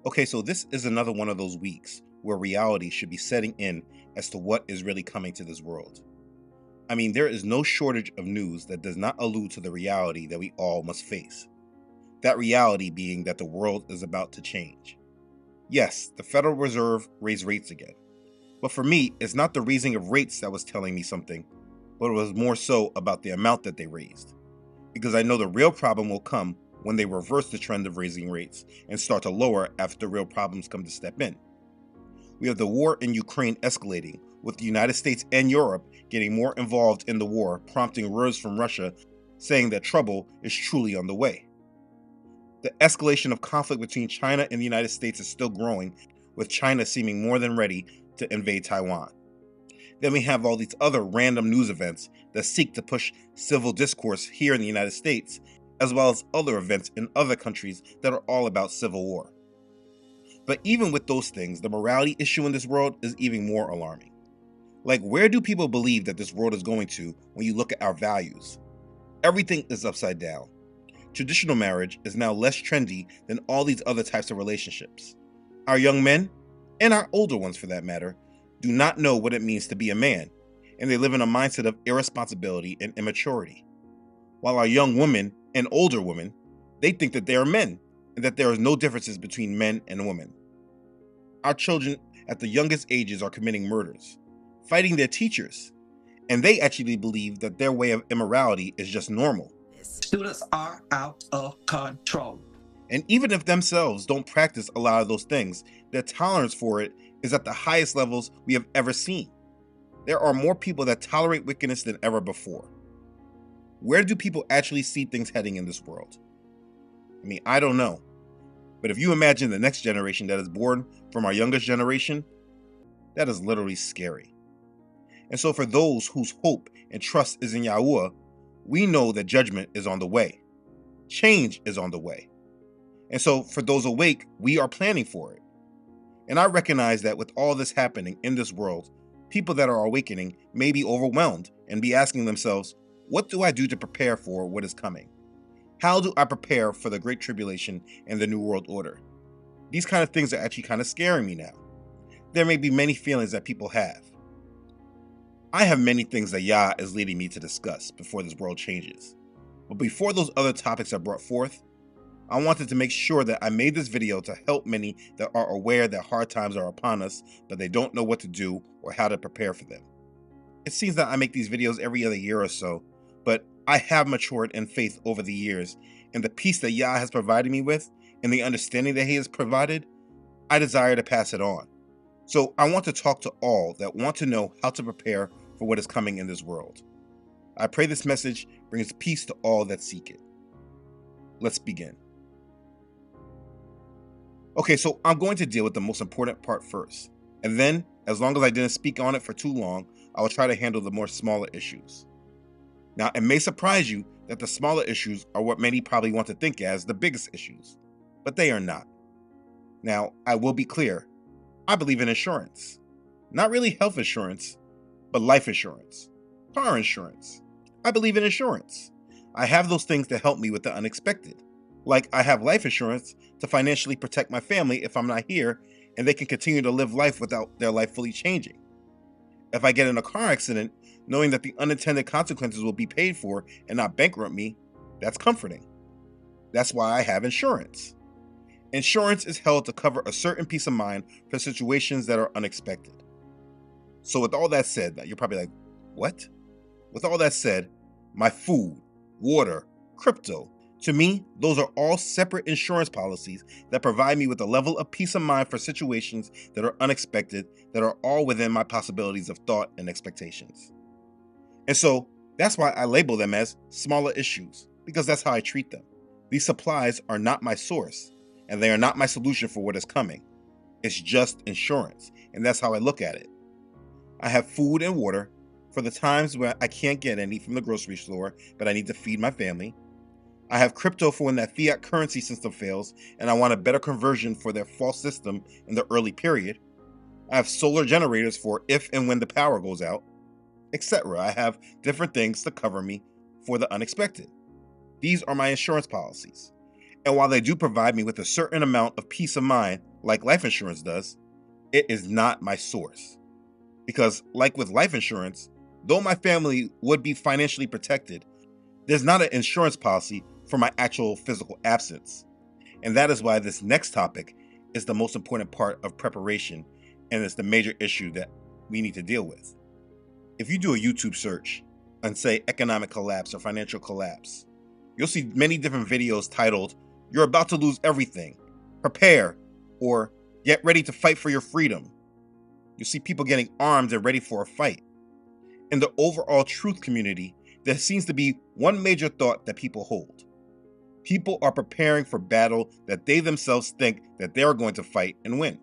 Okay, so this is another one of those weeks where reality should be setting in as to what is really coming to this world. I mean, there is no shortage of news that does not allude to the reality that we all must face. That reality being that the world is about to change. Yes, the Federal Reserve raised rates again. But for me, it's not the raising of rates that was telling me something, but it was more so about the amount that they raised. Because I know the real problem will come when they reverse the trend of raising rates and start to lower after real problems come to step in. We have the war in Ukraine escalating, with the United States and Europe getting more involved in the war, prompting words from Russia saying that trouble is truly on the way. The escalation of conflict between China and the United States is still growing, with China seeming more than ready to invade Taiwan. Then we have all these other random news events that seek to push civil discourse here in the United States, as well as other events in other countries that are all about civil war. But even with those things, the morality issue in this world is even more alarming. Like, where do people believe that this world is going to when you look at our values? Everything is upside down. Traditional marriage is now less trendy than all these other types of relationships. Our young men, and our older ones for that matter, do not know what it means to be a man, and they live in a mindset of irresponsibility and immaturity. While our young women and older women, they think that they are men, and that there is no differences between men and women. Our children at the youngest ages are committing murders, fighting their teachers, and they actually believe that their way of immorality is just normal. Students are out of control. And even if themselves don't practice a lot of those things, their tolerance for it is at the highest levels we have ever seen. There are more people that tolerate wickedness than ever before. Where do people actually see things heading in this world? I mean, I don't know. But if you imagine the next generation that is born from our youngest generation, that is literally scary. And so for those whose hope and trust is in Yahuwah, we know that judgment is on the way. Change is on the way. And so for those awake, we are planning for it. And I recognize that with all this happening in this world, people that are awakening may be overwhelmed and be asking themselves, what do I do to prepare for what is coming? How do I prepare for the Great Tribulation and the New World Order? These kind of things are actually kind of scaring me now. There may be many feelings that people have. I have many things that Yah is leading me to discuss before this world changes. But before those other topics are brought forth, I wanted to make sure that I made this video to help many that are aware that hard times are upon us, but they don't know what to do or how to prepare for them. It seems that I make these videos every other year or so, but I have matured in faith over the years, and the peace that Yah has provided me with, and the understanding that He has provided, I desire to pass it on. So I want to talk to all that want to know how to prepare for what is coming in this world. I pray this message brings peace to all that seek it. Let's begin. Okay, so I'm going to deal with the most important part first, and then, as long as I didn't speak on it for too long, I will try to handle the more smaller issues. Now, it may surprise you that the smaller issues are what many probably want to think as the biggest issues, but they are not. Now, I will be clear. I believe in insurance. Not really health insurance, but life insurance, car insurance. I believe in insurance. I have those things to help me with the unexpected. Like I have life insurance to financially protect my family if I'm not here, and they can continue to live life without their life fully changing. If I get in a car accident, knowing that the unintended consequences will be paid for and not bankrupt me, that's comforting. That's why I have insurance. Insurance is held to cover a certain peace of mind for situations that are unexpected. So with all that said, you're probably like, what? With all that said, my food, water, crypto, to me, those are all separate insurance policies that provide me with a level of peace of mind for situations that are unexpected, that are all within my possibilities of thought and expectations. And so that's why I label them as smaller issues, because that's how I treat them. These supplies are not my source, and they are not my solution for what is coming. It's just insurance, and that's how I look at it. I have food and water for the times where I can't get any from the grocery store, but I need to feed my family. I have crypto for when that fiat currency system fails and I want a better conversion for their false system in the early period. I have solar generators for if and when the power goes out, etc. I have different things to cover me for the unexpected. These are my insurance policies. And while they do provide me with a certain amount of peace of mind, like life insurance does, it is not my source. Because, like with life insurance, though my family would be financially protected, there's not an insurance policy for my actual physical absence. And that is why this next topic is the most important part of preparation, and it's the major issue that we need to deal with. If you do a YouTube search and say economic collapse or financial collapse, you'll see many different videos titled, "You're about to lose everything, prepare," or "Get ready to fight for your freedom." You'll see people getting armed and ready for a fight. In the overall truth community, there seems to be one major thought that people hold. People are preparing for battle that they themselves think that they are going to fight and win.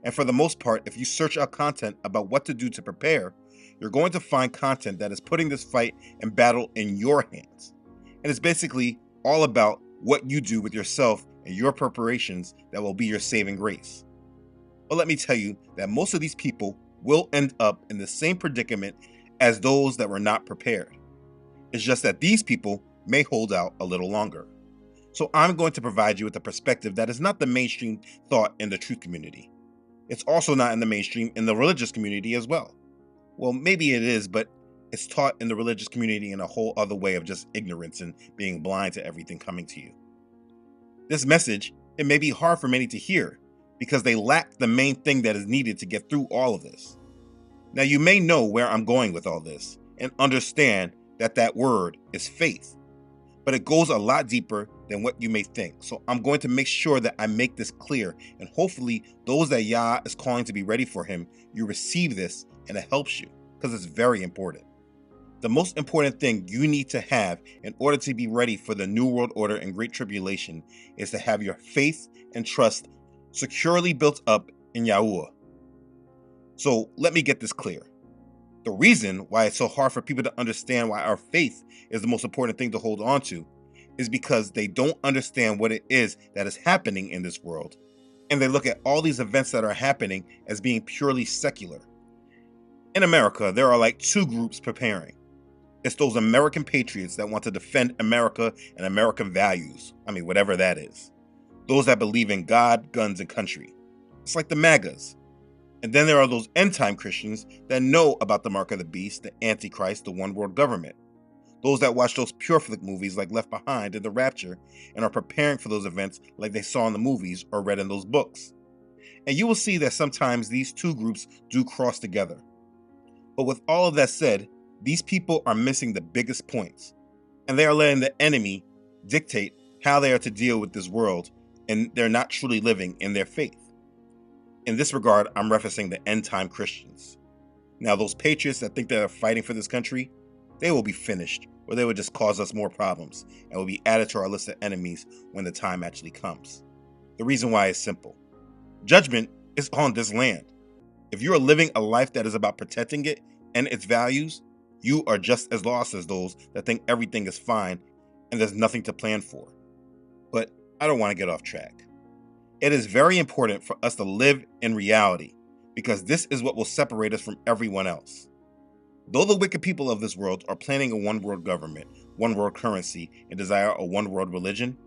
And for the most part, if you search out content about what to do to prepare, you're going to find content that is putting this fight and battle in your hands. And it's basically all about what you do with yourself and your preparations that will be your saving grace. But let me tell you that most of these people will end up in the same predicament as those that were not prepared. It's just that these people may hold out a little longer. So I'm going to provide you with a perspective that is not the mainstream thought in the truth community. It's also not in the mainstream in the religious community as well. Well, maybe it is, but it's taught in the religious community in a whole other way of just ignorance and being blind to everything coming to you. This message, it may be hard for many to hear because they lack the main thing that is needed to get through all of this. Now, you may know where I'm going with all this and understand that that word is faith, but it goes a lot deeper than what you may think. So I'm going to make sure that I make this clear, and hopefully those that Yah is calling to be ready for him, you receive this and it helps you because it's very important. The most important thing you need to have in order to be ready for the New World Order and Great Tribulation is to have your faith and trust securely built up in Yahuwah. So let me get this clear. The reason why it's so hard for people to understand why our faith is the most important thing to hold on to is because they don't understand what it is that is happening in this world. And they look at all these events that are happening as being purely secular. In America, there are like two groups preparing. It's those American patriots that want to defend America and American values. I mean, whatever that is. Those that believe in God, guns, and country. It's like the MAGAs. And then there are those end-time Christians that know about the mark of the beast, the Antichrist, the one world government. Those that watch those pure flick movies like Left Behind and The Rapture and are preparing for those events like they saw in the movies or read in those books. And you will see that sometimes these two groups do cross together. But with all of that said, these people are missing the biggest points, and they are letting the enemy dictate how they are to deal with this world, and they're not truly living in their faith. In this regard, I'm referencing the end-time Christians. Now, those patriots that think they're fighting for this country, they will be finished, or they will just cause us more problems, and will be added to our list of enemies when the time actually comes. The reason why is simple. Judgment is on this land. If you are living a life that is about protecting it and its values, you are just as lost as those that think everything is fine and there's nothing to plan for. But I don't want to get off track. It is very important for us to live in reality because this is what will separate us from everyone else. Though the wicked people of this world are planning a one world government, one world currency, and desire a one world religion,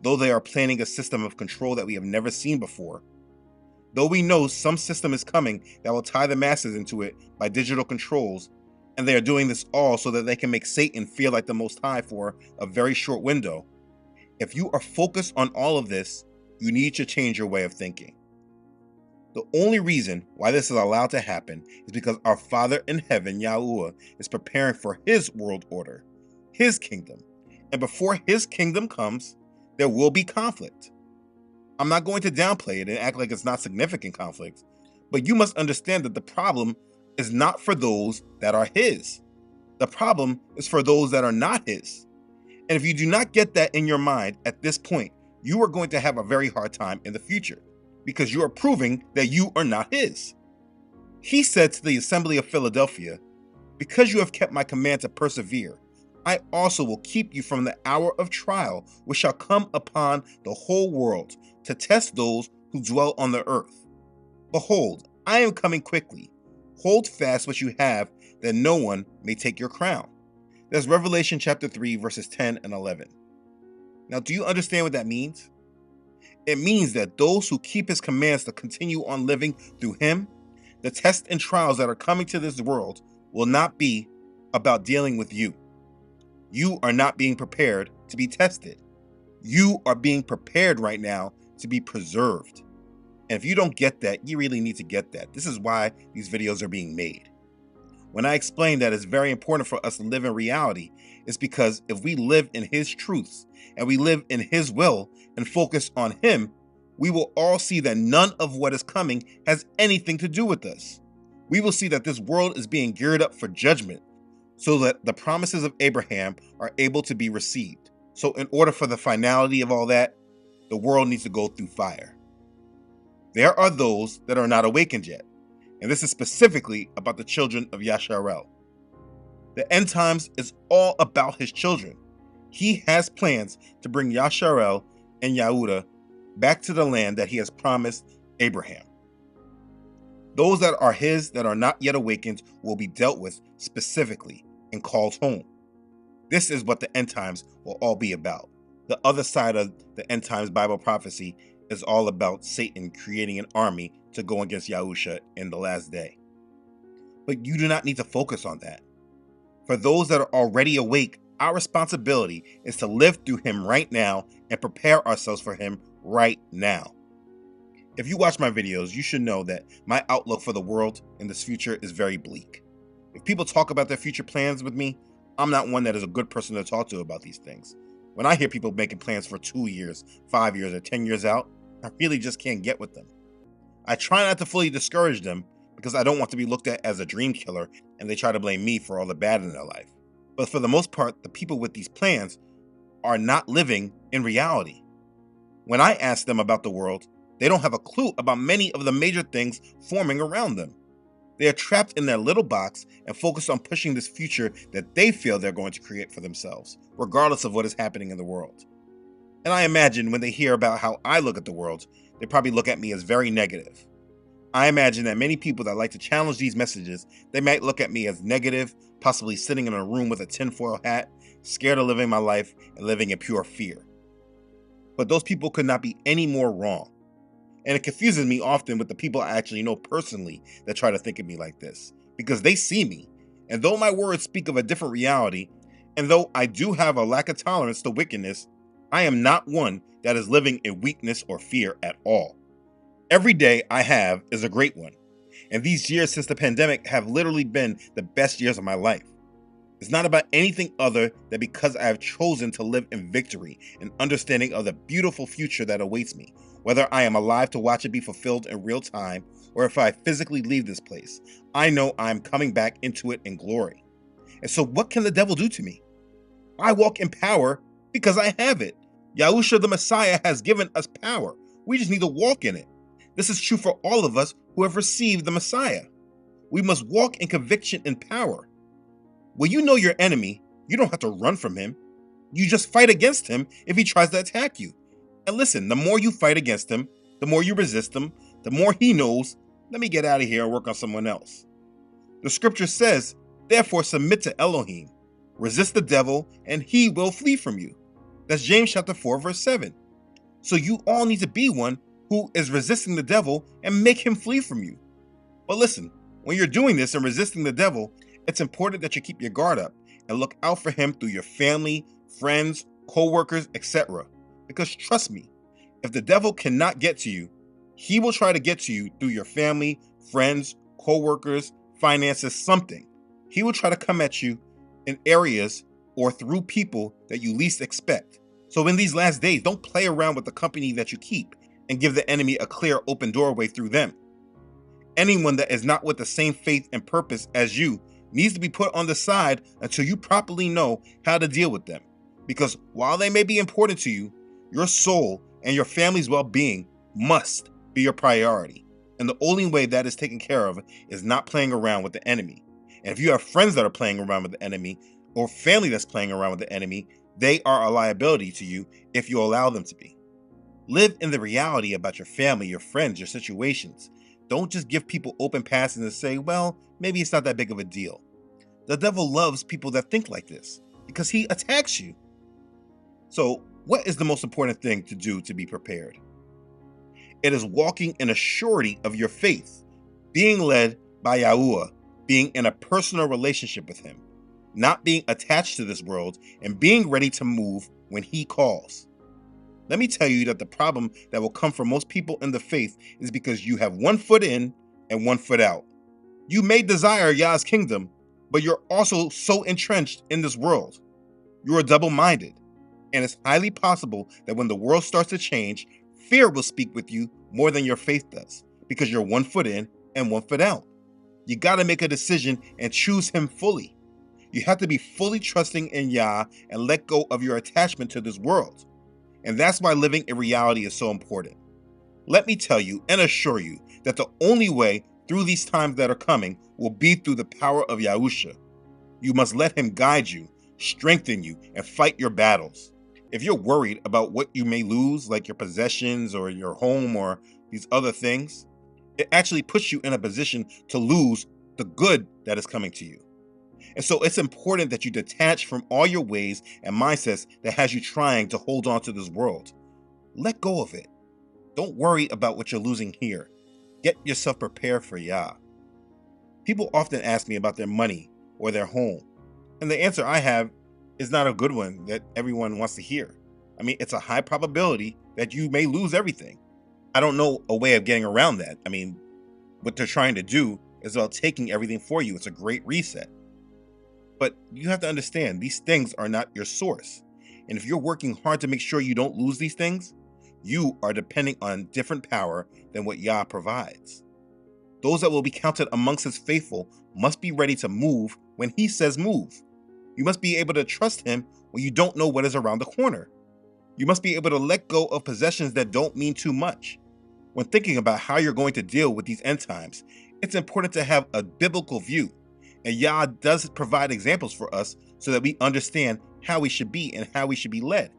though they are planning a system of control that we have never seen before, though we know some system is coming that will tie the masses into it by digital controls, and they are doing this all so that they can make Satan feel like the Most High for a very short window, if you are focused on all of this, you need to change your way of thinking. The only reason why this is allowed to happen is because our Father in heaven, Yahuwah, is preparing for his world order, his kingdom. And before his kingdom comes, there will be conflict. I'm not going to downplay it and act like it's not significant conflict, but you must understand that the problem is not for those that are his. The problem is for those that are not his. And if you do not get that in your mind at this point, you are going to have a very hard time in the future because you are proving that you are not his. He said to the assembly of Philadelphia, "Because you have kept my command to persevere, I also will keep you from the hour of trial which shall come upon the whole world to test those who dwell on the earth. Behold, I am coming quickly. Hold fast what you have, that no one may take your crown." That's Revelation chapter 3, verses 10 and 11. Now, do you understand what that means? It means that those who keep his commands to continue on living through him, the tests and trials that are coming to this world will not be about dealing with you. You are not being prepared to be tested. You are being prepared right now to be preserved. And if you don't get that, you really need to get that. This is why these videos are being made. When I explain that it's very important for us to live in reality, it's because if we live in his truths and we live in his will and focus on him, we will all see that none of what is coming has anything to do with us. We will see that this world is being geared up for judgment so that the promises of Abraham are able to be received. So in order for the finality of all that, the world needs to go through fire. There are those that are not awakened yet, and this is specifically about the children of Yasharel. The end times is all about his children. He has plans to bring Yasharel and Yahudah back to the land that he has promised Abraham. Those that are his that are not yet awakened will be dealt with specifically and called home. This is what the end times will all be about. The other side of the end times Bible prophecy is all about Satan creating an army to go against Yahusha in the last day. But you do not need to focus on that. For those that are already awake, our responsibility is to live through him right now and prepare ourselves for him right now. If you watch my videos, you should know that my outlook for the world in this future is very bleak. If people talk about their future plans with me, I'm not one that is a good person to talk to about these things. When I hear people making plans for 2 years, 5 years, or 10 years out, I really just can't get with them. I try not to fully discourage them because I don't want to be looked at as a dream killer and they try to blame me for all the bad in their life. But for the most part, the people with these plans are not living in reality. When I ask them about the world, they don't have a clue about many of the major things forming around them. They are trapped in their little box and focused on pushing this future that they feel they're going to create for themselves, regardless of what is happening in the world. And I imagine when they hear about how I look at the world, they probably look at me as very negative. I imagine that many people that like to challenge these messages, they might look at me as negative, possibly sitting in a room with a tinfoil hat, scared of living my life and living in pure fear. But those people could not be any more wrong. And it confuses me often with the people I actually know personally that try to think of me like this, because they see me. And though my words speak of a different reality, and though I do have a lack of tolerance to wickedness, I am not one that is living in weakness or fear at all. Every day I have is a great one. And these years since the pandemic have literally been the best years of my life. It's not about anything other than because I have chosen to live in victory and understanding of the beautiful future that awaits me, whether I am alive to watch it be fulfilled in real time or if I physically leave this place. I know I'm coming back into it in glory. And so what can the devil do to me? I walk in power because I have it. Yahusha the Messiah has given us power. We just need to walk in it. This is true for all of us who have received the Messiah. We must walk in conviction and power. When you know your enemy, you don't have to run from him. You just fight against him if he tries to attack you. And listen, the more you fight against him, the more you resist him, the more he knows, let me get out of here and work on someone else. The scripture says, therefore submit to Elohim, resist the devil, and he will flee from you. That's James chapter 4, verse 7. So you all need to be one who is resisting the devil and make him flee from you. But listen, when you're doing this and resisting the devil, it's important that you keep your guard up and look out for him through your family, friends, co-workers, etc. Because trust me, if the devil cannot get to you, he will try to get to you through your family, friends, co-workers, finances, something. He will try to come at you in areas or through people that you least expect. So in these last days, don't play around with the company that you keep and give the enemy a clear open doorway through them. Anyone that is not with the same faith and purpose as you needs to be put on the side until you properly know how to deal with them. Because while they may be important to you, your soul and your family's well-being must be your priority. And the only way that is taken care of is not playing around with the enemy. And if you have friends that are playing around with the enemy or family that's playing around with the enemy, they are a liability to you if you allow them to be. Live in the reality about your family, your friends, your situations. Don't just give people open passes and say, well, maybe it's not that big of a deal. The devil loves people that think like this because he attacks you. So What is the most important thing to do to be prepared? It is walking in a surety of your faith, being led by Yahuwah, being in a personal relationship with him, not being attached to this world, and being ready to move when he calls. Let me tell you that the problem that will come for most people in the faith is because you have one foot in and one foot out. You may desire Yah's kingdom, but you're also so entrenched in this world. You're double-minded, and it's highly possible that when the world starts to change, fear will speak with you more than your faith does, because you're one foot in and one foot out. You got to make a decision and choose him fully. You have to be fully trusting in Yah and let go of your attachment to this world. And that's why living in reality is so important. Let me tell you and assure you that the only way through these times that are coming will be through the power of Yahusha. You must let him guide you, strengthen you, and fight your battles. If you're worried about what you may lose, like your possessions or your home or these other things, it actually puts you in a position to lose the good that is coming to you. And so it's important that you detach from all your ways and mindsets that has you trying to hold on to this world. Let go of it. Don't worry about what you're losing here. Get yourself prepared for Yah. People often ask me about their money or their home, and the answer I have is not a good one that everyone wants to hear. I mean, it's a high probability that you may lose everything. I don't know a way of getting around that. I mean, what they're trying to do is about taking everything for you. It's a great reset. But you have to understand, these things are not your source. And if you're working hard to make sure you don't lose these things, you are depending on different power than what Yah provides. Those that will be counted amongst his faithful must be ready to move when he says move. You must be able to trust him when you don't know what is around the corner. You must be able to let go of possessions that don't mean too much. When thinking about how you're going to deal with these end times, it's important to have a biblical view. And Yah does provide examples for us so that we understand how we should be and how we should be led.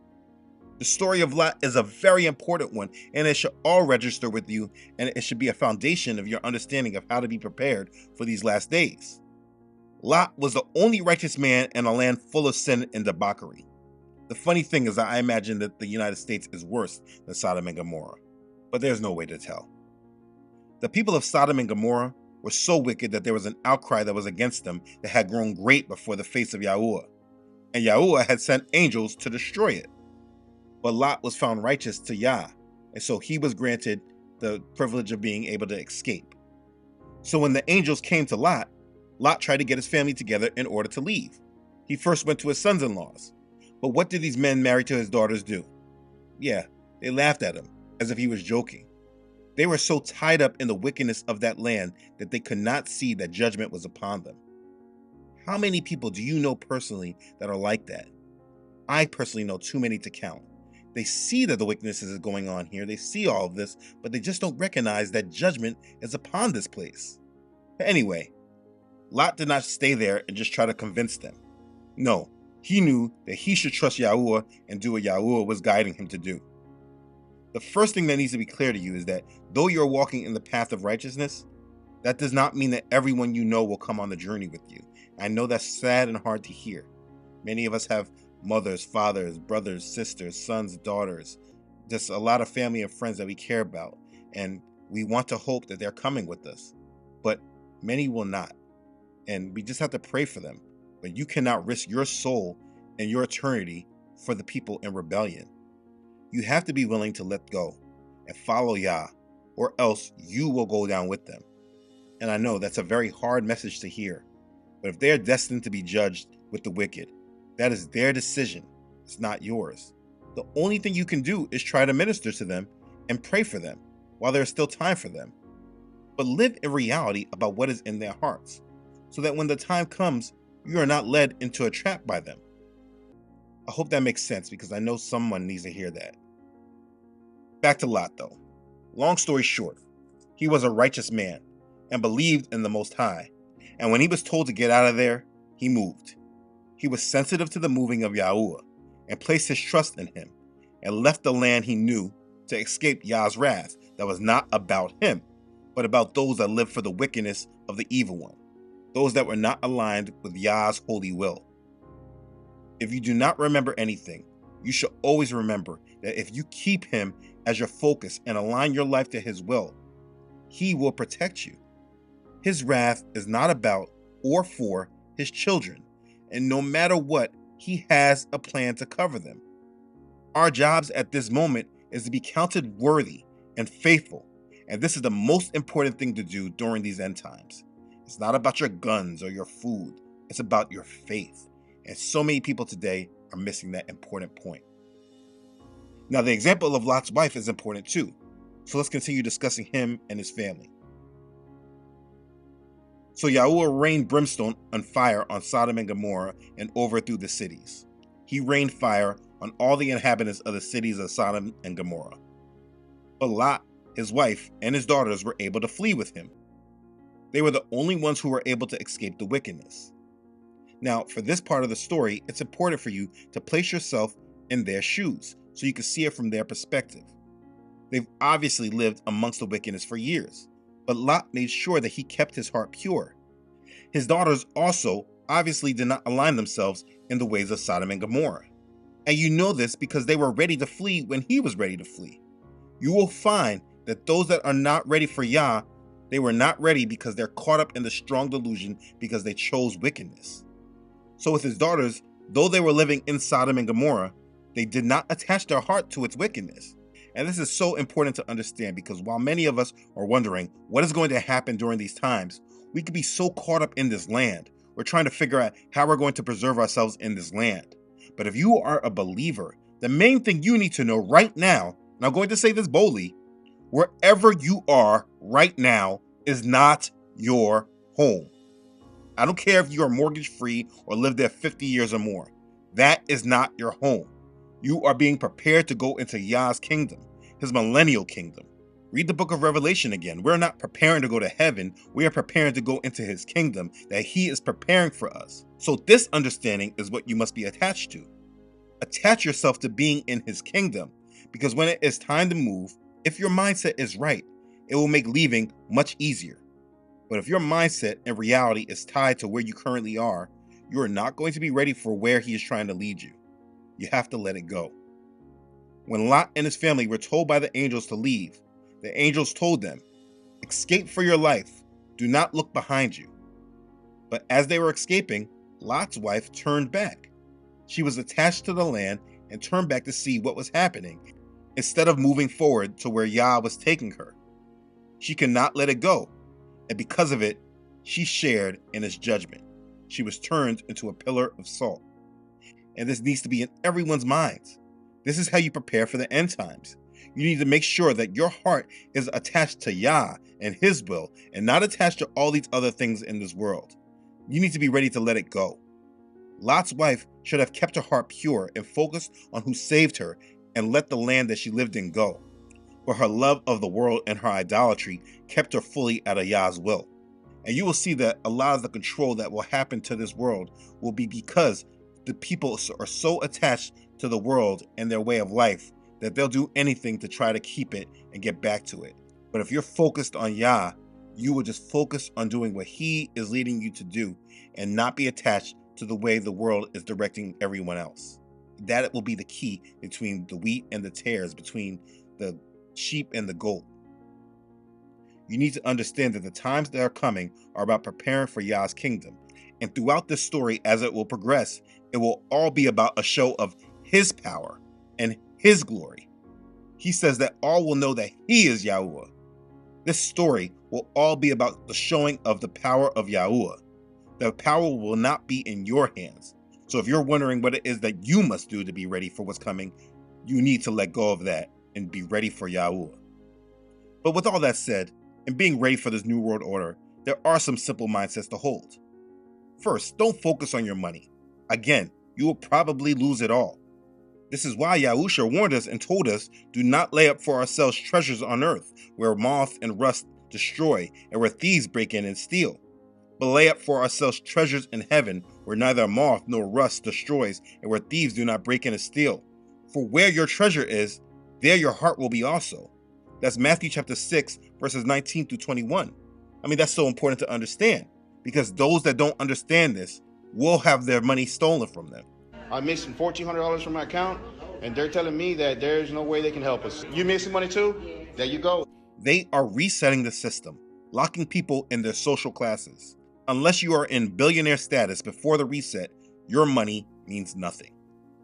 The story of Lot is a very important one, and it should all register with you, and it should be a foundation of your understanding of how to be prepared for these last days. Lot was the only righteous man in a land full of sin and debauchery. The funny thing is that I imagine that the United States is worse than Sodom and Gomorrah, but there's no way to tell. The people of Sodom and Gomorrah were so wicked that there was an outcry that was against them that had grown great before the face of Yahuwah, and Yahuwah had sent angels to destroy it. But Lot was found righteous to Yah, and so he was granted the privilege of being able to escape. So when the angels came to Lot, Lot tried to get his family together in order to leave. He first went to his sons-in-laws. But what did these men married to his daughters do? Yeah, they laughed at him, as if he was joking. They were so tied up in the wickedness of that land that they could not see that judgment was upon them. How many people do you know personally that are like that? I personally know too many to count. They see that the wickedness is going on here, they see all of this, but they just don't recognize that judgment is upon this place. But anyway, Lot did not stay there and just try to convince them. No, he knew that he should trust Yahuwah and do what Yahuwah was guiding him to do. The first thing that needs to be clear to you is that though you're walking in the path of righteousness, that does not mean that everyone you know will come on the journey with you. I know that's sad and hard to hear. Many of us have mothers, fathers, brothers, sisters, sons, daughters, just a lot of family and friends that we care about, and we want to hope that they're coming with us, but many will not, and we just have to pray for them. But you cannot risk your soul and your eternity for the people in rebellion. You have to be willing to let go and follow Yah, or else you will go down with them. And I know that's a very hard message to hear, but if they are destined to be judged with the wicked, that is their decision. It's not yours. The only thing you can do is try to minister to them and pray for them while there is still time for them. But live in reality about what is in their hearts, so that when the time comes, you are not led into a trap by them. I hope that makes sense, because I know someone needs to hear that. Back to Lot though. Long story short, he was a righteous man and believed in the Most High. And when he was told to get out of there, he moved. He was sensitive to the moving of Yahuwah and placed his trust in him, and left the land he knew to escape Yah's wrath that was not about him, but about those that lived for the wickedness of the evil one, those that were not aligned with Yah's holy will. If you do not remember anything, you should always remember that if you keep him as your focus and align your life to his will, he will protect you. His wrath is not about or for his children, and no matter what, he has a plan to cover them. Our jobs at this moment is to be counted worthy and faithful, and this is the most important thing to do during these end times. It's not about your guns or your food, it's about your faith. And so many people today are missing that important point. Now, the example of Lot's wife is important too, so let's continue discussing him and his family. So Yahuwah rained brimstone and fire on Sodom and Gomorrah and overthrew the cities. He rained fire on all the inhabitants of the cities of Sodom and Gomorrah. But Lot, his wife, and his daughters were able to flee with him. They were the only ones who were able to escape the wickedness. Now, for this part of the story, it's important for you to place yourself in their shoes so you can see it from their perspective. They've obviously lived amongst the wickedness for years, but Lot made sure that he kept his heart pure. His daughters also obviously did not align themselves in the ways of Sodom and Gomorrah. And you know this because they were ready to flee when he was ready to flee. You will find that those that are not ready for Yah, they were not ready because they're caught up in the strong delusion because they chose wickedness. So with his daughters, though they were living in Sodom and Gomorrah, they did not attach their heart to its wickedness. And this is so important to understand because while many of us are wondering what is going to happen during these times, we could be so caught up in this land. We're trying to figure out how we're going to preserve ourselves in this land. But if you are a believer, the main thing you need to know right now, and I'm going to say this boldly, wherever you are right now is not your home. I don't care if you are mortgage free or live there 50 years or more. That is not your home. You are being prepared to go into Yah's kingdom, his millennial kingdom. Read the book of Revelation again. We're not preparing to go to heaven. We are preparing to go into his kingdom that he is preparing for us. So this understanding is what you must be attached to. Attach yourself to being in his kingdom, because when it is time to move, if your mindset is right, it will make leaving much easier. But if your mindset and reality is tied to where you currently are, you are not going to be ready for where he is trying to lead you. You have to let it go. When Lot and his family were told by the angels to leave, the angels told them, "Escape for your life. Do not look behind you." But as they were escaping, Lot's wife turned back. She was attached to the land and turned back to see what was happening, instead of moving forward to where Yah was taking her. She could not let it go, and because of it, she shared in his judgment. She was turned into a pillar of salt. And this needs to be in everyone's minds. This is how you prepare for the end times. You need to make sure that your heart is attached to Yah and his will, and not attached to all these other things in this world. You need to be ready to let it go. Lot's wife should have kept her heart pure and focused on who saved her and let the land that she lived in go. But her love of the world and her idolatry kept her fully out of Yah's will. And you will see that a lot of the control that will happen to this world will be because the people are so attached to the world and their way of life that they'll do anything to try to keep it and get back to it. But if you're focused on Yah, you will just focus on doing what he is leading you to do and not be attached to the way the world is directing everyone else. That will be the key between the wheat and the tares, between the sheep and the goat. You need to understand that the times that are coming are about preparing for Yah's kingdom. And throughout this story, as it will progress, it will all be about a show of his power and his glory. He says that all will know that he is Yahuwah. This story will all be about the showing of the power of Yahuwah. The power will not be in your hands. So if you're wondering what it is that you must do to be ready for what's coming, you need to let go of that and be ready for Yahuwah. But with all that said, and being ready for this new world order, there are some simple mindsets to hold. First, don't focus on your money. Again, you will probably lose it all. This is why Yahusha warned us and told us, do not lay up for ourselves treasures on earth, where moth and rust destroy, and where thieves break in and steal. But lay up for ourselves treasures in heaven, where neither moth nor rust destroys, and where thieves do not break in and steal. For where your treasure is, there your heart will be also. That's Matthew chapter 6, verses 19 through 21. I mean, that's so important to understand, because those that don't understand this will have their money stolen from them. I'm missing $1,400 from my account. and they're telling me that there's no way they can help us. You missing money too? There you go. They are resetting the system, locking people in their social classes. Unless you are in billionaire status before the reset, your money means nothing.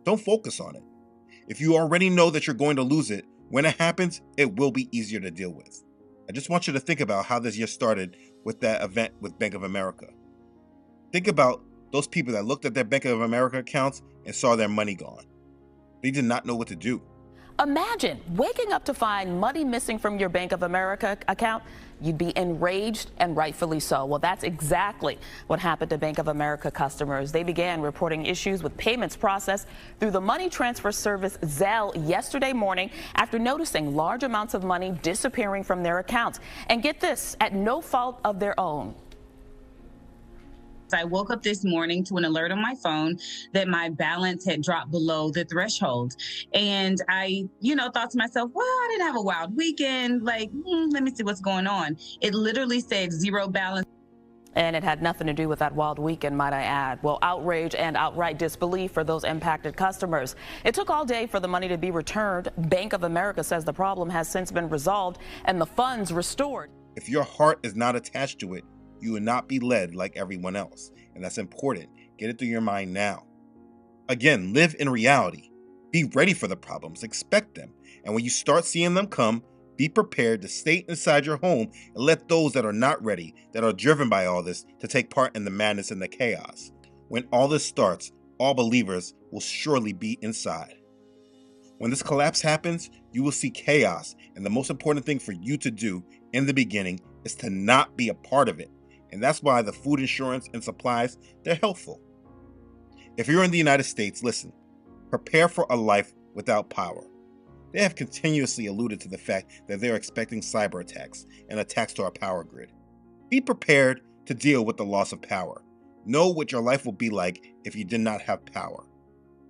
Don't focus on it. If you already know that you're going to lose it, when it happens, it will be easier to deal with. I just want you to think about how this year started with that event with Bank of America. Think about those people that looked at their Bank of America accounts and saw their money gone. They did not know what to do. Imagine waking up to find money missing from your Bank of America account. You'd be enraged, and rightfully so. Well, that's exactly what happened to Bank of America customers. They began reporting issues with payments processed through the money transfer service Zelle yesterday morning after noticing large amounts of money disappearing from their accounts. And get this, at no fault of their own. I woke up this morning to an alert on my phone that my balance had dropped below the threshold. And I, thought to myself, well, I didn't have a wild weekend. Let me see what's going on. It literally said zero balance. And it had nothing to do with that wild weekend, might I add. Well, outrage and outright disbelief for those impacted customers. It took all day for the money to be returned. Bank of America says the problem has since been resolved and the funds restored. If your heart is not attached to it, you will not be led like everyone else. And that's important. Get it through your mind now. Again, live in reality. Be ready for the problems. Expect them. And when you start seeing them come, be prepared to stay inside your home and let those that are not ready, that are driven by all this, to take part in the madness and the chaos. When all this starts, all believers will surely be inside. When this collapse happens, you will see chaos. And the most important thing for you to do in the beginning is to not be a part of it. And that's why the food insurance and supplies, they're helpful. If you're in the United States, listen, prepare for a life without power. They have continuously alluded to the fact that they're expecting cyber attacks and attacks to our power grid. Be prepared to deal with the loss of power. Know what your life will be like if you did not have power.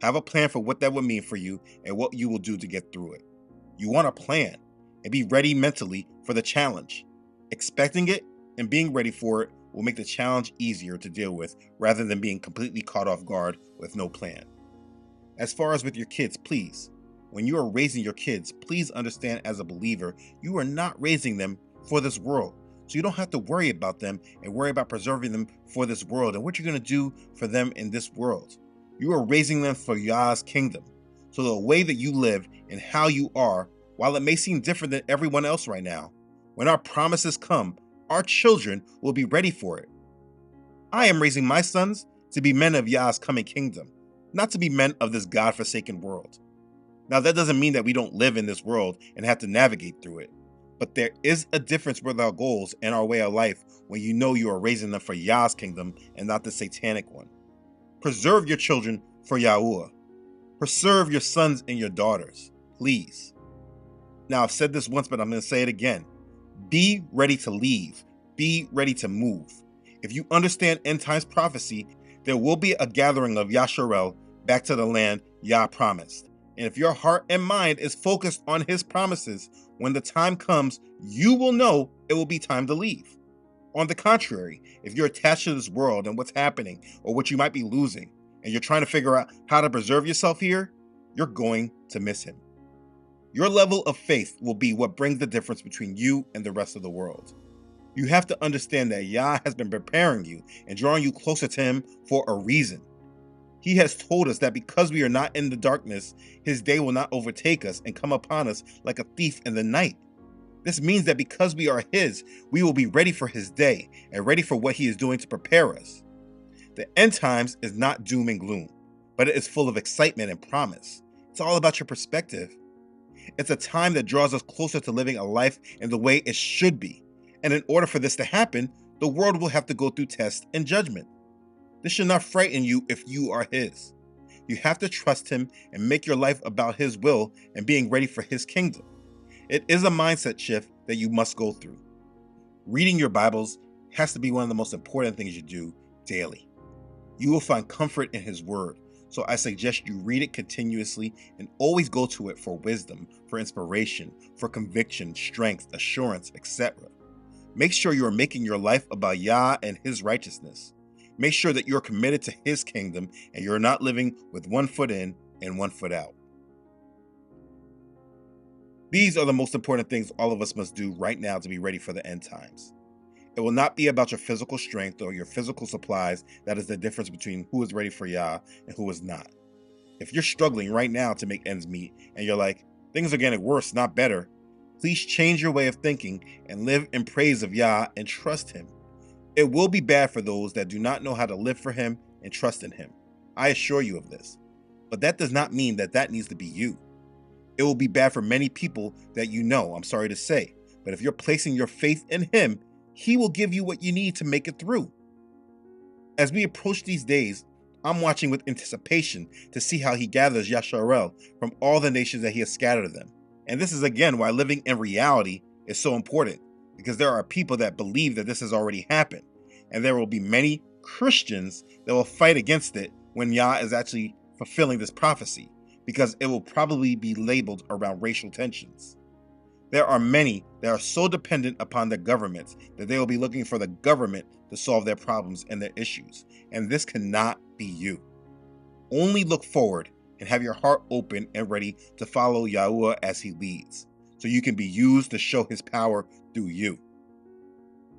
Have a plan for what that would mean for you and what you will do to get through it. You want a plan and be ready mentally for the challenge. Expecting it and being ready for it will make the challenge easier to deal with rather than being completely caught off guard with no plan. As far as with your kids, please, when you are raising your kids, please understand as a believer, you are not raising them for this world. So you don't have to worry about them and worry about preserving them for this world and what you're going to do for them in this world. You are raising them for Yah's kingdom. So the way that you live and how you are, while it may seem different than everyone else right now, when our promises come, our children will be ready for it. I am raising my sons to be men of Yah's coming kingdom, not to be men of this God-forsaken world. Now, that doesn't mean that we don't live in this world and have to navigate through it, but there is a difference with our goals and our way of life when you know you are raising them for Yah's kingdom and not the satanic one. Preserve your children for Yahuwah. Preserve your sons and your daughters, please. Now, I've said this once, but I'm going to say it again. Be ready to leave. Be ready to move. If you understand end times prophecy, there will be a gathering of Yasharel back to the land Yah promised. And if your heart and mind is focused on his promises, when the time comes, you will know it will be time to leave. On the contrary, if you're attached to this world and what's happening or what you might be losing, and you're trying to figure out how to preserve yourself here, you're going to miss him. Your level of faith will be what brings the difference between you and the rest of the world. You have to understand that Yah has been preparing you and drawing you closer to him for a reason. He has told us that because we are not in the darkness, his day will not overtake us and come upon us like a thief in the night. This means that because we are his, we will be ready for his day and ready for what he is doing to prepare us. The end times is not doom and gloom, but it is full of excitement and promise. It's all about your perspective. It's a time that draws us closer to living a life in the way it should be. And in order for this to happen, the world will have to go through test and judgment. This should not frighten you if you are his. You have to trust him and make your life about his will and being ready for his kingdom. It is a mindset shift that you must go through. Reading your Bibles has to be one of the most important things you do daily. You will find comfort in his word. So I suggest you read it continuously and always go to it for wisdom, for inspiration, for conviction, strength, assurance, etc. Make sure you are making your life about Yah and his righteousness. Make sure that you're committed to his kingdom and you're not living with one foot in and one foot out. These are the most important things all of us must do right now to be ready for the end times. It will not be about your physical strength or your physical supplies that is the difference between who is ready for Yah and who is not. If you're struggling right now to make ends meet and you're like, things are getting worse, not better, please change your way of thinking and live in praise of Yah and trust Him. It will be bad for those that do not know how to live for Him and trust in Him. I assure you of this. But that does not mean that that needs to be you. It will be bad for many people that you know, I'm sorry to say. But if you're placing your faith in Him, He will give you what you need to make it through. As we approach these days, I'm watching with anticipation to see how He gathers Yasharel from all the nations that He has scattered them. And this is again why living in reality is so important, because there are people that believe that this has already happened, and there will be many Christians that will fight against it when Yah is actually fulfilling this prophecy, because it will probably be labeled around racial tensions. There are many that are so dependent upon the governments that they will be looking for the government to solve their problems and their issues, and this cannot be you. Only look forward and have your heart open and ready to follow Yahuwah as He leads, so you can be used to show His power through you.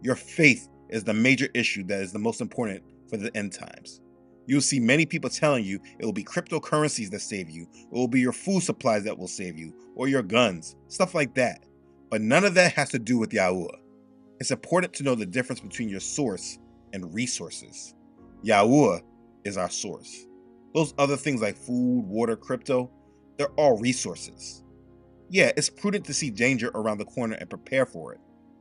Your faith is the major issue that is the most important for the end times. You'll see many people telling you it will be cryptocurrencies that save you, it will be your food supplies that will save you, or your guns, stuff like that. But none of that has to do with Yahuwah. It's important to know the difference between your source and resources. Yahuwah is our source. Those other things like food, water, crypto, they're all resources. Yeah, it's prudent to see danger around the corner and prepare for it.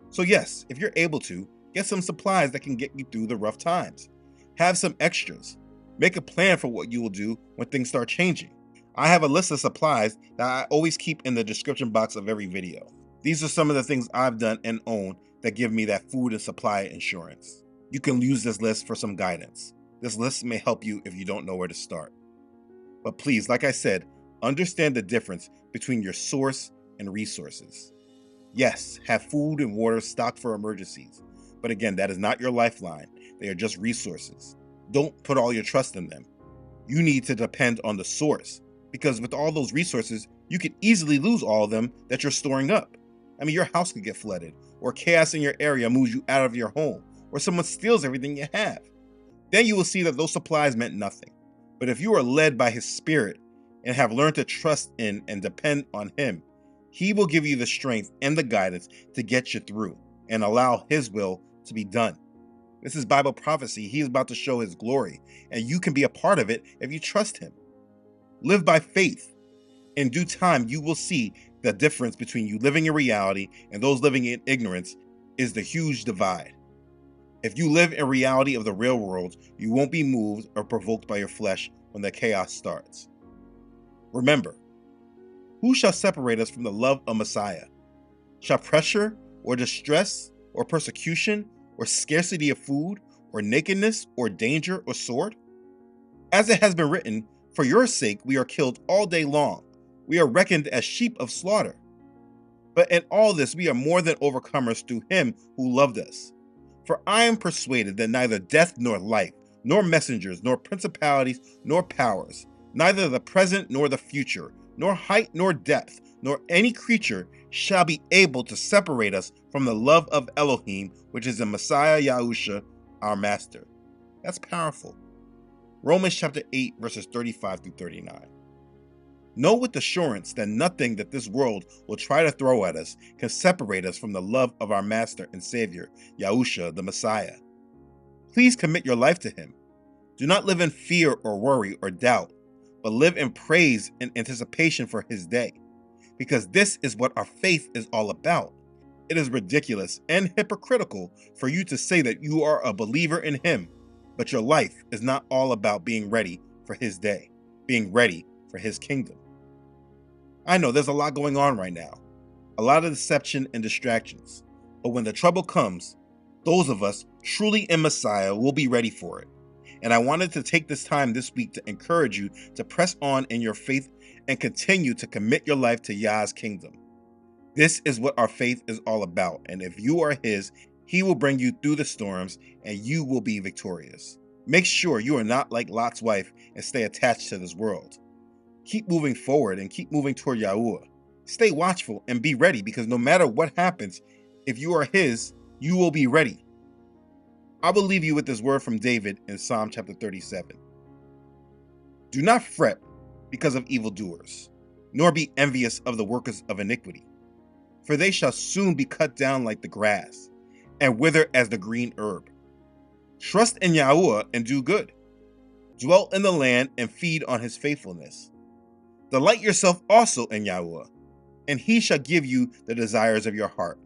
So yes, if you're able to, get some supplies that can get you through the rough times. Have some extras. Make a plan for what you will do when things start changing. I have a list of supplies that I always keep in the description box of every video. These are some of the things I've done and own that give me that food and supply insurance. You can use this list for some guidance. This list may help you if you don't know where to start. But please, like I said, understand the difference between your source and resources. Yes, have food and water stocked for emergencies. But again, that is not your lifeline. They are just resources. Don't put all your trust in them. You need to depend on the source, because with all those resources, you could easily lose all of them that you're storing up. I mean, your house could get flooded, or chaos in your area moves you out of your home, or someone steals everything you have. Then you will see that those supplies meant nothing. But if you are led by His Spirit and have learned to trust in and depend on Him, He will give you the strength and the guidance to get you through and allow His will to be done. This is Bible prophecy. He is about to show His glory, and you can be a part of it if you trust Him. Live by faith. In due time, you will see the difference between you living in reality and those living in ignorance is the huge divide. If you live in reality of the real world, you won't be moved or provoked by your flesh when the chaos starts. Remember, who shall separate us from the love of Messiah? Shall pressure or distress or persecution or scarcity of food or nakedness or danger or sword? As it has been written, for your sake we are killed all day long. We are reckoned as sheep of slaughter. But in all this we are more than overcomers through Him who loved us. For I am persuaded that neither death nor life, nor messengers, nor principalities, nor powers, neither the present nor the future, nor height nor depth, nor any creature shall be able to separate us from the love of Elohim, which is in Messiah Yahusha, our Master. That's powerful. Romans chapter 8, verses 35 through 39. Know with assurance that nothing that this world will try to throw at us can separate us from the love of our Master and Savior, Yahusha, the Messiah. Please commit your life to Him. Do not live in fear or worry or doubt, but live in praise and anticipation for His day, because this is what our faith is all about. It is ridiculous and hypocritical for you to say that you are a believer in Him, but your life is not all about being ready for His day, being ready for His kingdom. I know there's a lot going on right now, a lot of deception and distractions, but when the trouble comes, those of us truly in Messiah will be ready for it. And I wanted to take this time this week to encourage you to press on in your faith and continue to commit your life to Yah's kingdom. This is what our faith is all about, and if you are His, He will bring you through the storms and you will be victorious. Make sure you are not like Lot's wife and stay attached to this world. Keep moving forward and keep moving toward Yahuwah. Stay watchful and be ready, because no matter what happens, if you are his, you will be ready. I will leave you with this word from David in Psalm chapter 37. Do not fret because of evildoers, nor be envious of the workers of iniquity, for they shall soon be cut down like the grass, and wither as the green herb. Trust in Yahuwah and do good. Dwell in the land and feed on his faithfulness. Delight yourself also in Yahuwah, and he shall give you the desires of your heart.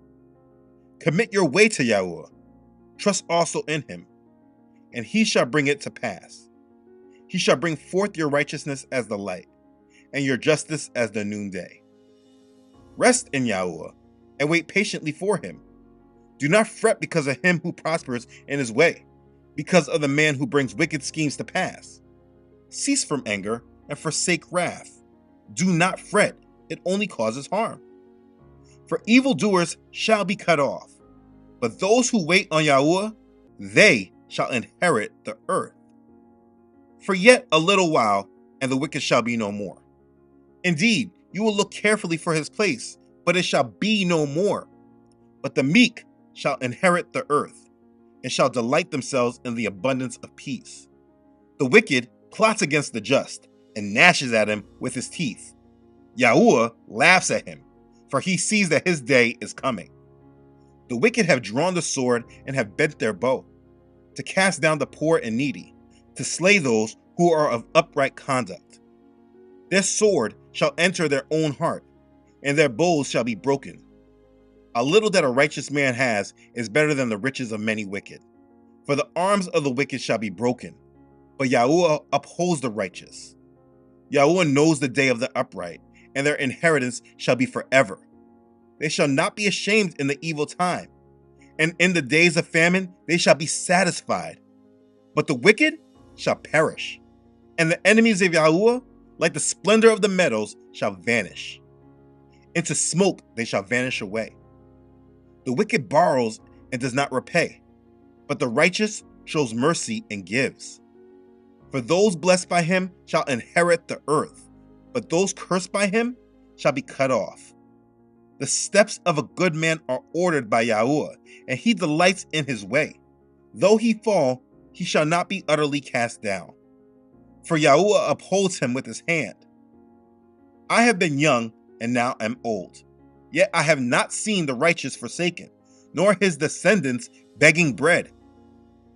Commit your way to Yahuwah. Trust also in him, and he shall bring it to pass. He shall bring forth your righteousness as the light, and your justice as the noonday. Rest in Yahuwah, and wait patiently for him. Do not fret because of him who prospers in his way, because of the man who brings wicked schemes to pass. Cease from anger and forsake wrath. Do not fret, it only causes harm. For evildoers shall be cut off, but those who wait on Yahuwah, they shall inherit the earth. For yet a little while, and the wicked shall be no more. Indeed, you will look carefully for his place, but it shall be no more. But the meek shall inherit the earth, and shall delight themselves in the abundance of peace. The wicked plots against the just, and gnashes at him with his teeth. Yahuwah laughs at him, for he sees that his day is coming. The wicked have drawn the sword and have bent their bow, to cast down the poor and needy, to slay those who are of upright conduct. Their sword shall enter their own heart, and their bows shall be broken. A little that a righteous man has is better than the riches of many wicked. For the arms of the wicked shall be broken, but Yahuwah upholds the righteous. Yahuwah knows the day of the upright, and their inheritance shall be forever. They shall not be ashamed in the evil time, and in the days of famine they shall be satisfied. But the wicked shall perish, and the enemies of Yahuwah, like the splendor of the meadows, shall vanish. Into smoke they shall vanish away. The wicked borrows and does not repay, but the righteous shows mercy and gives. For those blessed by him shall inherit the earth, but those cursed by him shall be cut off. The steps of a good man are ordered by Yahuwah, and he delights in his way. Though he fall, he shall not be utterly cast down, for Yahuwah upholds him with his hand. I have been young, and now am old, yet I have not seen the righteous forsaken, nor his descendants begging bread.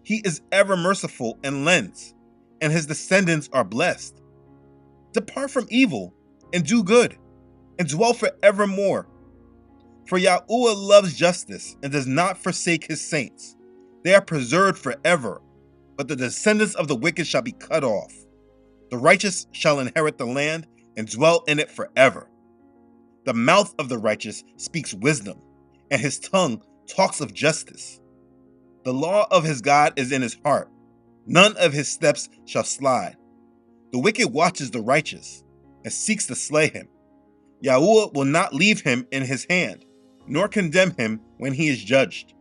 He is ever merciful and lends, and his descendants are blessed. Depart from evil, and do good, and dwell forevermore. For Yahuwah loves justice, and does not forsake his saints. They are preserved forever, but the descendants of the wicked shall be cut off. The righteous shall inherit the land, and dwell in it forever. The mouth of the righteous speaks wisdom, and his tongue talks of justice. The law of his God is in his heart. None of his steps shall slide. The wicked watches the righteous, and seeks to slay him. Yahuwah will not leave him in his hand, nor condemn him when he is judged.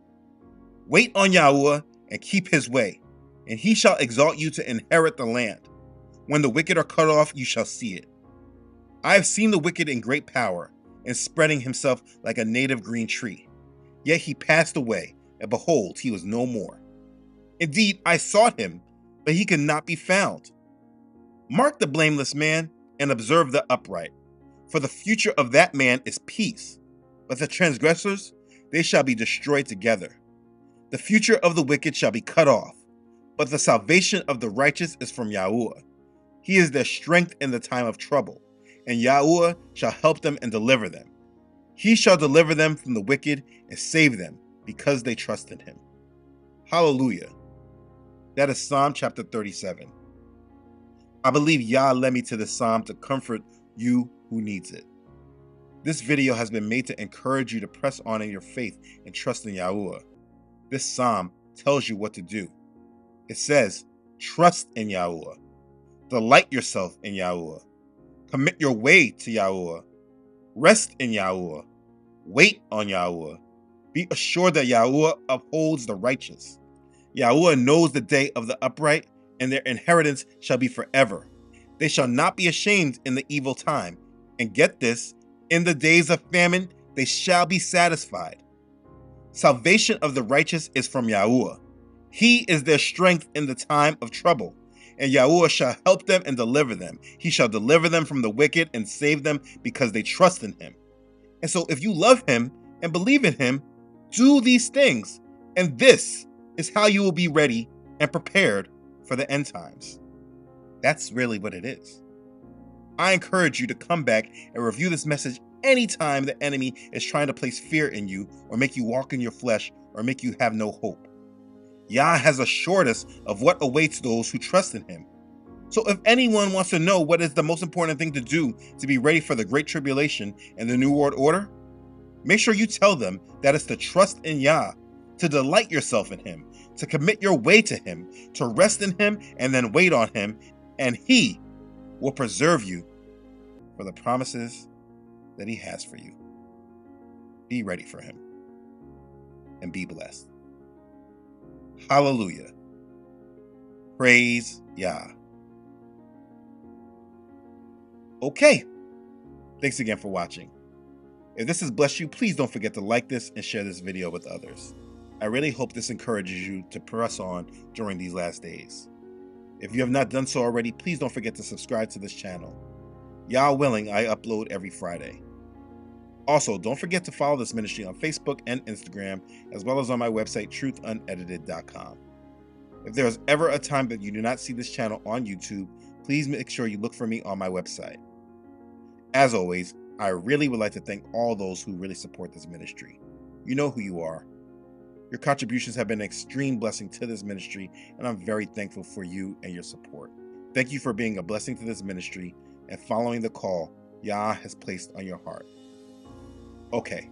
Wait on Yahuwah and keep his way, and he shall exalt you to inherit the land. When the wicked are cut off, you shall see it. I have seen the wicked in great power, and spreading himself like a native green tree. Yet he passed away, and behold, he was no more. Indeed, I sought him, but he could not be found. Mark the blameless man, and observe the upright, for the future of that man is peace. But the transgressors, they shall be destroyed together. The future of the wicked shall be cut off, but the salvation of the righteous is from Yahuwah. He is their strength in the time of trouble, and Yahuwah shall help them and deliver them. He shall deliver them from the wicked and save them, because they trust in him. Hallelujah. That is Psalm chapter 37. I believe Yah led me to this psalm to comfort you who needs it. This video has been made to encourage you to press on in your faith and trust in Yahuwah. This psalm tells you what to do. It says, trust in Yahuwah. Delight yourself in Yahuwah. Commit your way to Yahuwah. Rest in Yahuwah. Wait on Yahuwah. Be assured that Yahuwah upholds the righteous. Yahuwah knows the day of the upright, and their inheritance shall be forever. They shall not be ashamed in the evil time. And get this, In the days of famine, they shall be satisfied. Salvation of the righteous is from Yahuwah. He is their strength in the time of trouble. And Yahuwah shall help them and deliver them. He shall deliver them from the wicked and save them because they trust in him. And so if you love him and believe in him, do these things. And this is how you will be ready and prepared for the end times. That's really what it is. I encourage you to come back and review this message anytime the enemy is trying to place fear in you or make you walk in your flesh or make you have no hope. Yah has assured us of what awaits those who trust in him. So if anyone wants to know what is the most important thing to do to be ready for the Great Tribulation and the New World Order, make sure you tell them that it's to trust in Yah, to delight yourself in him, to commit your way to him, to rest in him and then wait on him, and he will preserve you for the promises that he has for you. Be ready for him and be blessed. Hallelujah. Praise Yah. Okay. Thanks again for watching. If this has blessed you, please don't forget to like this and share this video with others. I really hope this encourages you to press on during these last days. If you have not done so already, please don't forget to subscribe to this channel. Yah willing, I upload every Friday. Also, don't forget to follow this ministry on Facebook and Instagram, as well as on my website, truthunedited.com. If there is ever a time that you do not see this channel on YouTube, please make sure you look for me on my website. As always, I really would like to thank all those who really support this ministry. You know who you are. Your contributions have been an extreme blessing to this ministry, and I'm very thankful for you and your support. Thank you for being a blessing to this ministry and following the call Yah has placed on your heart. Okay,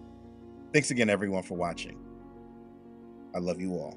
thanks again everyone for watching. I love you all.